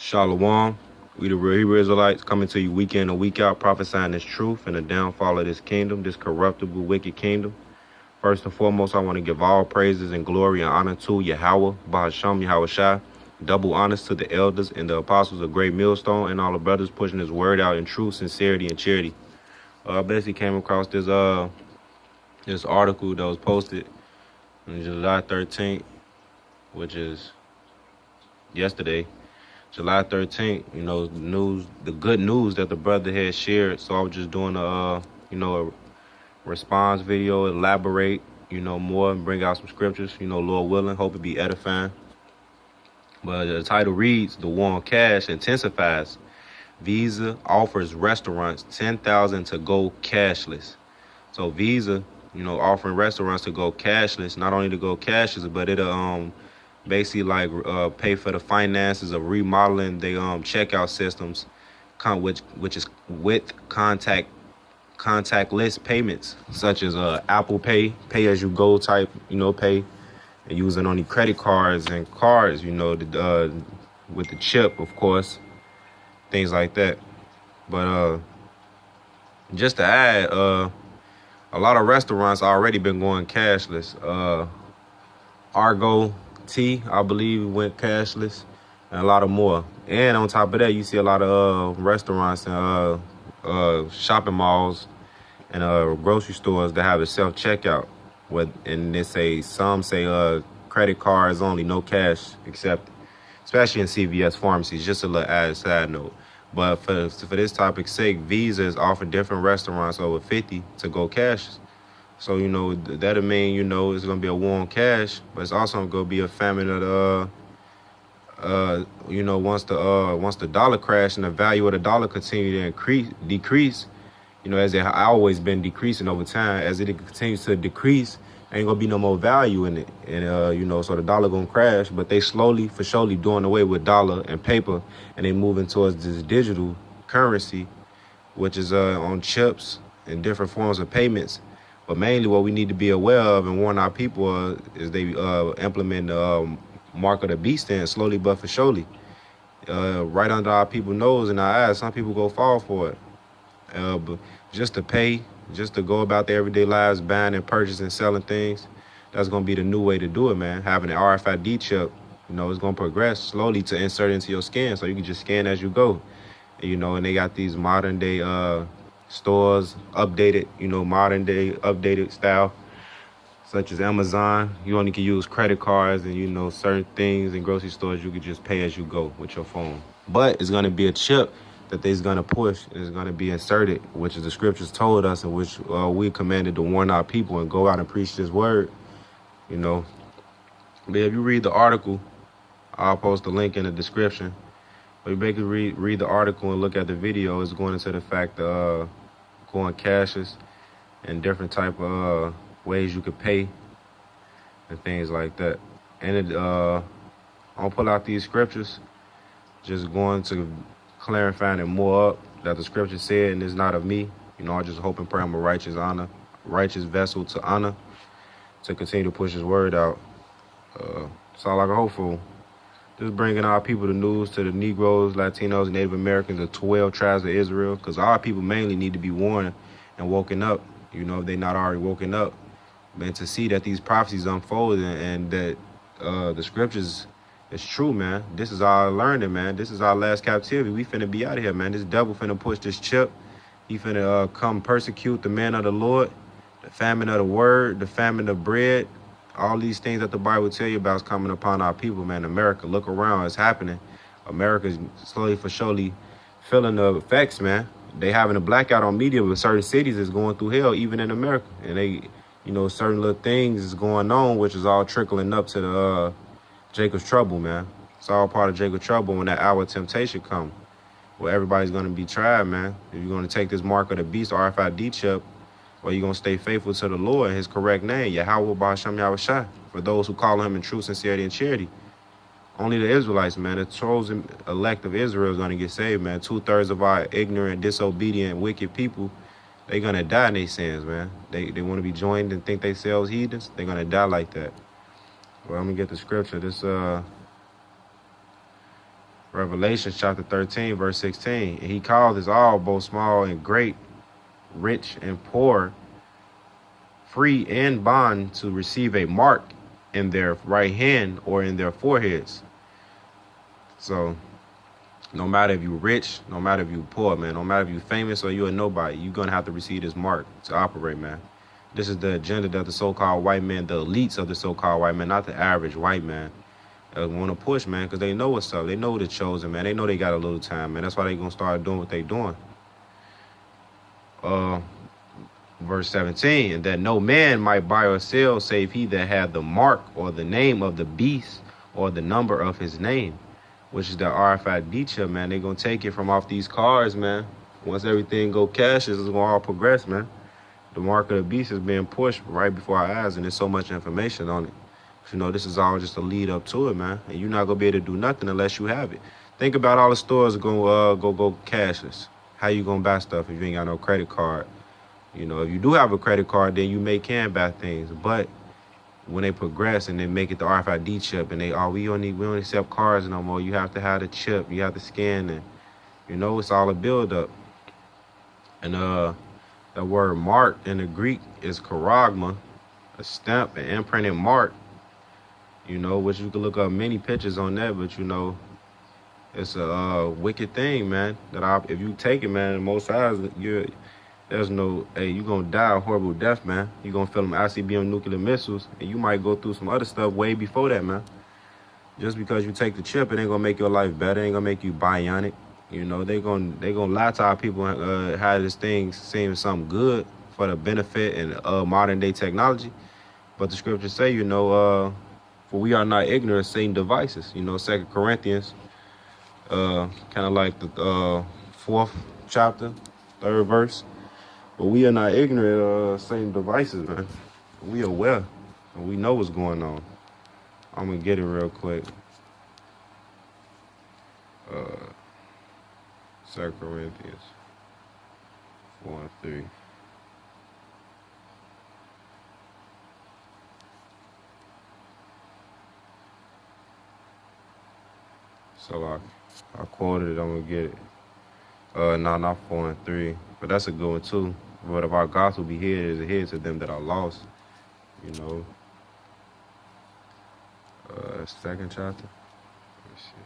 Shalom. We the real Hebrew Israelites coming to you week in and week out, prophesying this truth and the downfall of this kingdom, this corruptible, wicked kingdom. First and foremost, I want to give all praises and glory and honor to Yahweh, Bahasham Yahweh Shai. Double honors to the elders and the apostles of Great Millstone and all the brothers pushing his word out in truth, sincerity, and charity. I basically came across this article that was posted on July 13th, which is yesterday. July 13th, the good news that the brother had shared. So I was just doing a response video, elaborate, more and bring out some scriptures, Lord willing, hope it be edifying. But the title reads, "The War on Cash Intensifies. Visa offers restaurants 10,000 to go cashless." So Visa, offering restaurants to go cashless, not only to go cashless, but it'll basically pay for the finances of remodeling their checkout systems, which is with contactless payments, such as Apple Pay, pay as you go type, pay, and using only credit cards and cards, with the chip, of course, things like that. But just to add, a lot of restaurants already been going cashless. Argo T, I believe, went cashless, and a lot of more. And on top of that, you see a lot of restaurants and shopping malls and grocery stores that have a self-checkout. And some say credit cards only, no cash accepted, especially in CVS pharmacies. Just a little added side note. But for this topic's sake, Visa is offering different restaurants over 50 to go cashless. So, that'll mean, it's going to be a war on cash, but it's also going to be a famine of once the dollar crash and the value of the dollar continue to decrease, as it always been decreasing over time, as it continues to decrease, ain't going to be no more value in it. And, so the dollar going to crash, but they slowly for surely doing away with dollar and paper, and they moving towards this digital currency, which is on chips and different forms of payments. But mainly what we need to be aware of and warn our people is they implement the mark of the beast and slowly but for surely. Right under our people's nose and our eyes, some people go fall for it. But just to pay, just to go about their everyday lives, buying and purchasing and selling things, that's going to be the new way to do it, man. Having an RFID chip, it's going to progress slowly to insert into your skin so you can just scan as you go. And they got these modern day stores updated, modern day updated style, such as Amazon. You only can use credit cards, and certain things in grocery stores you can just pay as you go with your phone. But it's going to be a chip that they's going to push, and it's going to be inserted, which is the scriptures told us, and which we commanded to warn our people and go out and preach this word. But if you read the article, I'll post the link in the description. But you basically read the article and look at the video. It's going into the fact of going cashless and different type of ways you could pay and things like that. And I'll pull out these scriptures, just going to clarifying it more up that the scripture said, and it's not of me. I just hope and pray I'm a righteous vessel to honor, to continue to push his word out. That's all I can hope for. Just bringing our people the news to the Negroes, Latinos, and Native Americans, the 12 tribes of Israel, because our people mainly need to be warned and woken up, if they're not already woken up, and to see that these prophecies unfold and that the scriptures is true, man. This is our learning, man. This is our last captivity. We finna be out of here, man. This devil finna push this chip. He finna come persecute the man of the Lord, the famine of the word, the famine of bread. All these things that the Bible tell you about is coming upon our people, man. America, look around, it's happening. America's slowly for surely feeling the effects, man. They having a blackout on media, but certain cities is going through hell, even in America. And they, certain little things is going on, which is all trickling up to the Jacob's trouble, man. It's all part of Jacob's trouble when that hour of temptation comes. Well, everybody's going to be tried, man. If you're going to take this mark of the beast, RFID chip, or you're going to stay faithful to the Lord, his correct name, Yahweh Ba'asham Yahweh Shai, for those who call him in true sincerity and charity. Only the Israelites, man, the chosen elect of Israel is going to get saved, man. 2/3 of our ignorant, disobedient, wicked people, they're going to die in their sins, man. They want to be joined and think they selves heathens. They're going to die like that. Well, I'm going to get the scripture. This Revelation chapter 13, verse 16. And he called us all, both small and great, rich and poor, free and bond, to receive a mark in their right hand or in their foreheads. So no matter if you're rich, no matter if you're poor, man, no matter if you're famous or you're a nobody, you're going to have to receive this mark to operate, man. This is the agenda that the so-called white man, the elites of the so-called white man, not the average white man, want to push, man, because they know what's up. They know the chosen, man. They know they got a little time, man. That's why they going to start doing what they doing. Verse 17, and that no man might buy or sell save he that had the mark or the name of the beast or the number of his name, which is the RFID chip, man. They going to take it from off these cars, man. Once everything go cashless, it's going to all progress, man. The mark of the beast is being pushed right before our eyes, and there's so much information on it. You know, this is all just a lead up to it, man. And you're not going to be able to do nothing unless you have it. Think about all the stores go cashless. How you going to buy stuff if you ain't got no credit card? You know, if you do have a credit card, then you can buy things. But when they progress and they make it the RFID chip and we don't accept cards no more, you have to have the chip, you have to scan it. You know, it's all a build up. And the word mark in the Greek is charagma, a stamp, an imprinted mark. You know, which you can look up many pictures on that, but you know, it's a wicked thing, man. If you take it, man, most eyes, there's no, hey, you're gonna die a horrible death, man. You're gonna feel them ICBM nuclear missiles, and you might go through some other stuff way before that, man. Just because you take the chip, it ain't gonna make your life better. It ain't gonna make you bionic. You know, they gonna lie to our people, how this thing seems something good for the benefit and modern day technology. But the scriptures say, you know, for we are not ignorant of Satan devices. You know, 2 Corinthians, kind of like the 4th chapter, 3rd verse. But we are not ignorant of Satan devices, man. We are aware, and we know what's going on. I'm going to get it real quick. 2 Corinthians 4 and 3. So I quoted it, I'm going to get it. No, not 4 and 3, but that's a good one too. But if our gospel be hid, it is hid to them that are lost. You know. 2nd chapter. Let me see.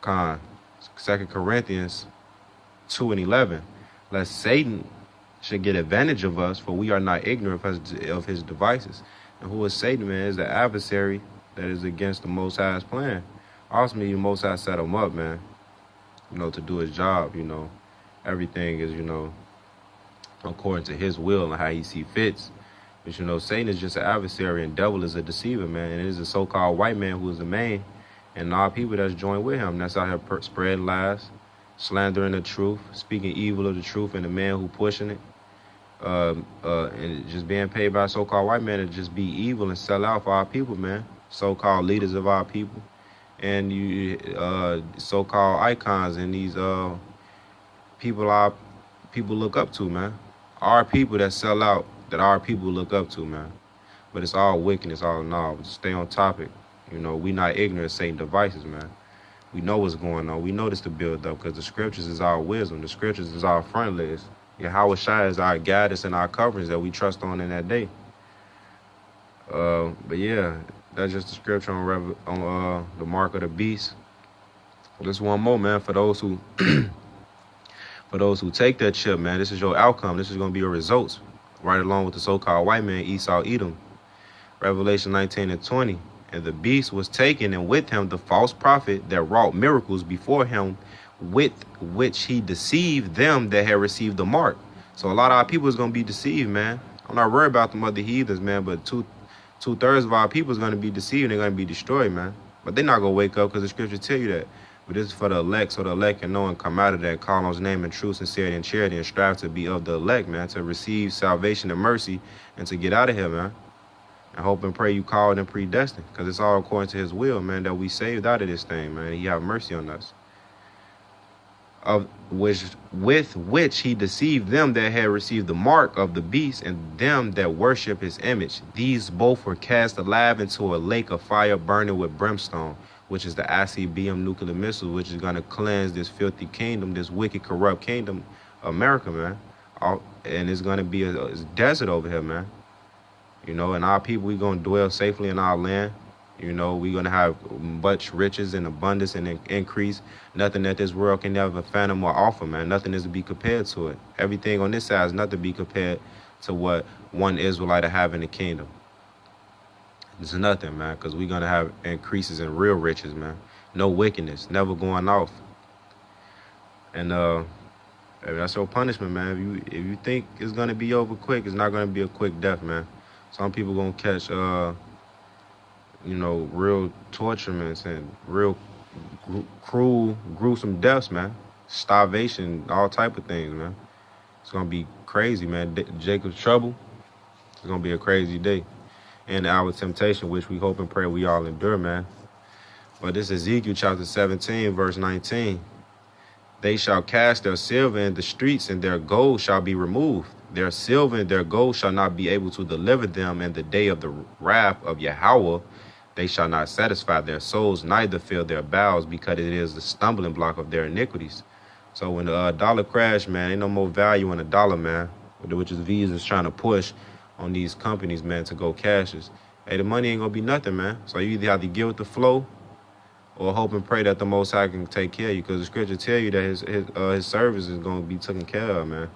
Con. 2 Corinthians 2 and 11. Lest Satan should get advantage of us, for we are not ignorant of his devices. And who is Satan, man? Is the adversary that is against the Most High's plan. Ultimately, the Most High set him up, man, you know, to do his job. You know, everything is, you know, according to his will and how he see fits. But, you know, Satan is just an adversary and devil is a deceiver, man. And it is a so-called white man who is the main, and all people that's joined with him. That's out here spreading lies, slandering the truth, speaking evil of the truth, and the man who pushing it. And just being paid by a so-called white man to just be evil and sell out for our people, man. So-called leaders of our people, and you so-called icons and these people our people look up to, man. Our people that sell out, that our people look up to, man. But it's all wicked, it's all no. But stay on topic. You know, we not ignorant of Satan devices, man. We know what's going on. We know this to build up because the scriptures is our wisdom. The scriptures is our front legs. Yahweh Shai is our guidance and our coverings that we trust on in that day. But yeah, that's just the scripture on the mark of the beast. Just one more, man, for those who take that chip, man. This is your outcome. This is going to be your results, right along with the so-called white man Esau Edom. Revelation 19 and 20. And the beast was taken, and with him the false prophet that wrought miracles before him, with which he deceived them that had received the mark. So a lot of our people is going to be deceived, man. I'm not worried about them other heathens, man, but two-thirds of our people is going to be deceived. They're going to be destroyed, man. But they're not going to wake up because the scriptures tell you that. But this is for the elect, so the elect can know and come out of that, call on his name in truth, sincerity, and charity, and strive to be of the elect, man, to receive salvation and mercy, and to get out of here, man. And hope and pray you called and predestined, because it's all according to his will, man, that we saved out of this thing, man. He have mercy on us. of which with which he deceived them that had received the mark of the beast and them that worship his image. These both were cast alive into a lake of fire burning with brimstone, which is the ICBM nuclear missile, which is going to cleanse this filthy kingdom, this wicked, corrupt kingdom, America, man. And it's going to be a desert over here, man. You know, and our people, we're going to dwell safely in our land. You know, we're going to have much riches and abundance and increase. Nothing that this world can ever fathom or offer, man. Nothing is to be compared to it. Everything on this side is not to be compared to what one Israelite have in the kingdom. It's nothing, man, because we're going to have increases in real riches, man. No wickedness, never going off. And that's your punishment, man. If you think it's going to be over quick, it's not going to be a quick death, man. Some people going to catch... you know, real torturements and real cruel, gruesome deaths, man. Starvation, all type of things, man. It's going to be crazy, man. Jacob's trouble, it's going to be a crazy day. And our temptation, which we hope and pray we all endure, man. But this is Ezekiel chapter 17, verse 19. They shall cast their silver in the streets, and their gold shall be removed. Their silver and their gold shall not be able to deliver them in the day of the wrath of Yahweh. They shall not satisfy their souls, neither fill their bowels, because it is the stumbling block of their iniquities. So when the dollar crash, man, ain't no more value in a dollar, man, which is Visa's trying to push on these companies, man, to go cashless. Hey, the money ain't going to be nothing, man. So you either have to get with the flow or hope and pray that the Most High can take care of you, because the scripture tell you that his service is going to be taken care of, man.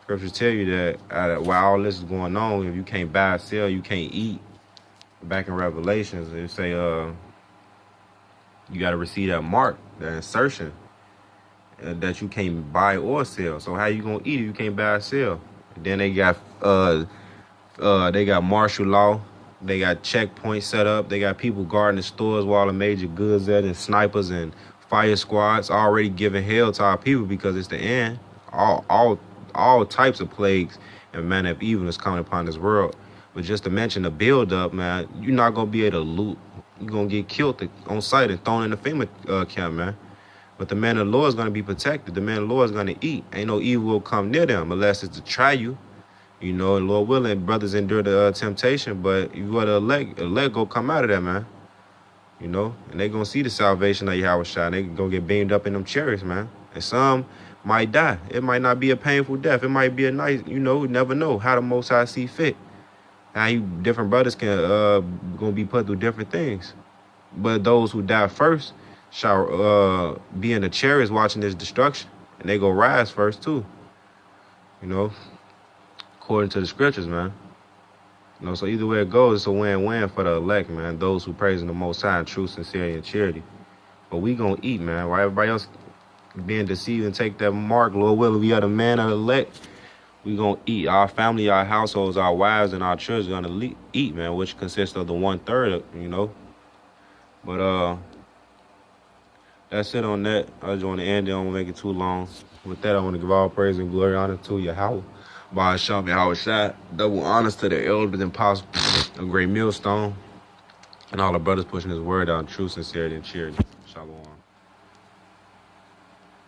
Scriptures tell you that while all this is going on, if you can't buy or sell, you can't eat. Back in Revelations, they say you got to receive that mark, that insertion, that you can't buy or sell. So how you gonna eat if you can't buy or sell? And then they got martial law, they got checkpoints set up, they got people guarding the stores where all the major goods at, and snipers and fire squads already giving hell to our people because it's the end. All types of plagues and manner of evil is coming upon this world. But just to mention the build-up, man, you're not going to be able to loot. You're going to get killed on sight and thrown in the FEMA camp, man. But the man of the Lord is going to be protected. The man of the Lord is going to eat. Ain't no evil will come near them unless it's to try you. You know, and Lord willing, brothers endure the temptation, but you got to let go come out of that, man. You know, and they going to see the salvation of Yahweh Shai. They going to get beamed up in them chariots, man. And some might die. It might not be a painful death. It might be a nice, you know, never know how the Most High see fit. How different brothers can gonna be put through different things, but those who die first shall be in the chariots watching this destruction, and they go rise first too. You know, according to the scriptures, man. You know, so either way it goes, it's a win-win for the elect, man. Those who praising the Most High in truth, sincerity, and charity. But we gonna eat, man. While everybody else being deceived and take that mark, Lord willing, we are the man of the elect. We gonna eat. Our family, our households, our wives, and our children gonna eat, man, which consists of the 1/3, you know. But that's it on that. I just want to end it. I don't want to make it too long. With that, I want to give all praise and glory, honor to Yahweh. By Hashem, Yahweh Shai. Double honors to the elders and possible a great millstone. And all the brothers pushing his word out in true sincerity and charity. Shalom.